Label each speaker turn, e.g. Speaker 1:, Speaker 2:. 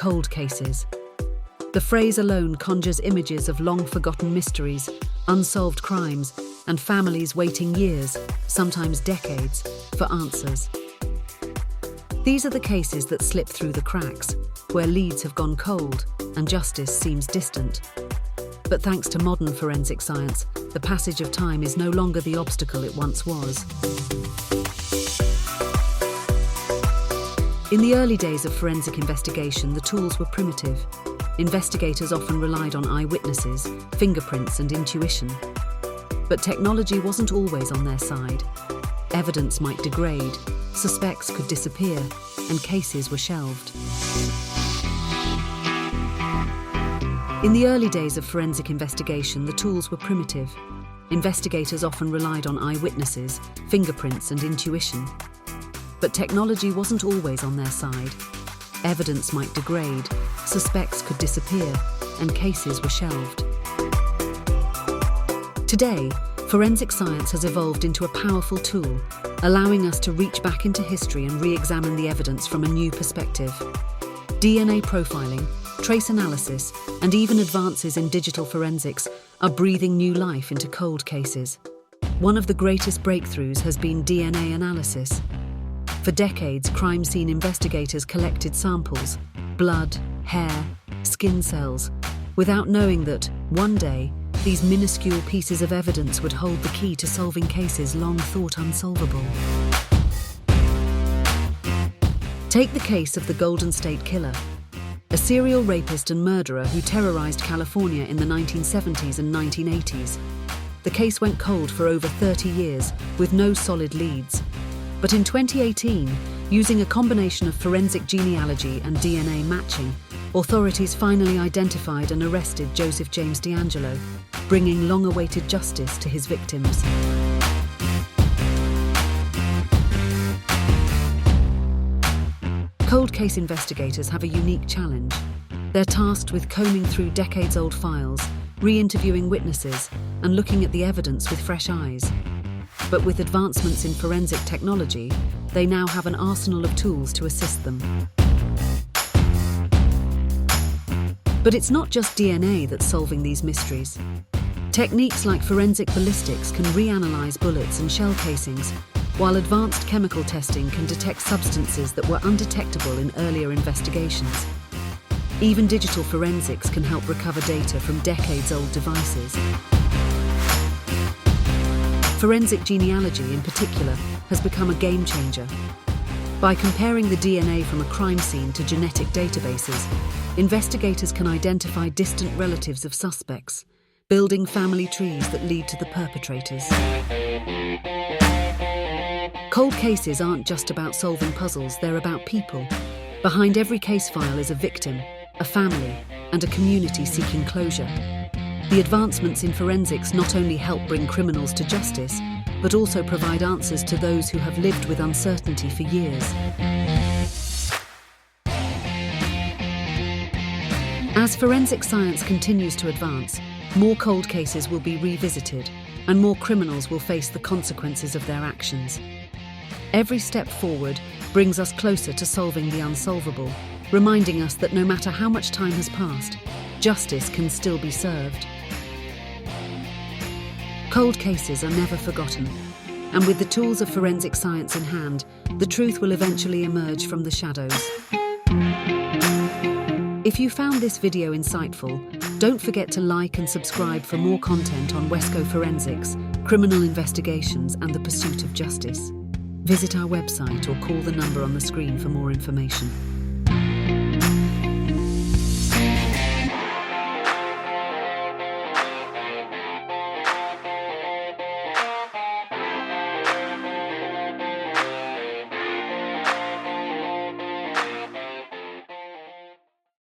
Speaker 1: cold cases. The phrase alone conjures images of long-forgotten mysteries, unsolved crimes, and families waiting years, sometimes decades, for answers. These are the cases that slip through the cracks, where leads have gone cold and justice seems distant. But thanks to modern forensic science, the passage of time is no longer the obstacle it once was. In the early days of forensic investigation, the tools were primitive. Investigators often relied on eyewitnesses, fingerprints, and intuition. But technology wasn't always on their side. Evidence might degrade, suspects could disappear, and cases were shelved. In the early days of forensic investigation, the tools were primitive. Investigators often relied on eyewitnesses, fingerprints, and intuition. But technology wasn't always on their side. Evidence might degrade, suspects could disappear, and cases were shelved. Today, forensic science has evolved into a powerful tool, allowing us to reach back into history and re-examine the evidence from a new perspective. DNA profiling, trace analysis, and even advances in digital forensics are breathing new life into cold cases. One of the greatest breakthroughs has been DNA analysis. For decades, crime scene investigators collected samples, blood, hair, skin cells, without knowing that, one day, these minuscule pieces of evidence would hold the key to solving cases long thought unsolvable. Take the case of the Golden State Killer, a serial rapist and murderer who terrorized California in the 1970s and 1980s. The case went cold for over 30 years, with no solid leads. But in 2018, using a combination of forensic genealogy and DNA matching, authorities finally identified and arrested Joseph James DeAngelo, bringing long-awaited justice to his victims. Cold case investigators have a unique challenge. They're tasked with combing through decades-old files, re-interviewing witnesses, and looking at the evidence with fresh eyes. But with advancements in forensic technology, they now have an arsenal of tools to assist them. But it's not just DNA that's solving these mysteries. Techniques like forensic ballistics can reanalyze bullets and shell casings, while advanced chemical testing can detect substances that were undetectable in earlier investigations. Even digital forensics can help recover data from decades-old devices. Forensic genealogy, in particular, has become a game-changer. By comparing the DNA from a crime scene to genetic databases, investigators can identify distant relatives of suspects, building family trees that lead to the perpetrators. Cold cases aren't just about solving puzzles, they're about people. Behind every case file is a victim, a family, and a community seeking closure. The advancements in forensics not only help bring criminals to justice, but also provide answers to those who have lived with uncertainty for years. As forensic science continues to advance, more cold cases will be revisited, and more criminals will face the consequences of their actions. Every step forward brings us closer to solving the unsolvable, reminding us that no matter how much time has passed, justice can still be served. Cold cases are never forgotten, and with the tools of forensic science in hand, the truth will eventually emerge from the shadows. If you found this video insightful, don't forget to like and subscribe for more content on Wesco forensics, criminal investigations, and the pursuit of justice. Visit our website or call the number on the screen for more information.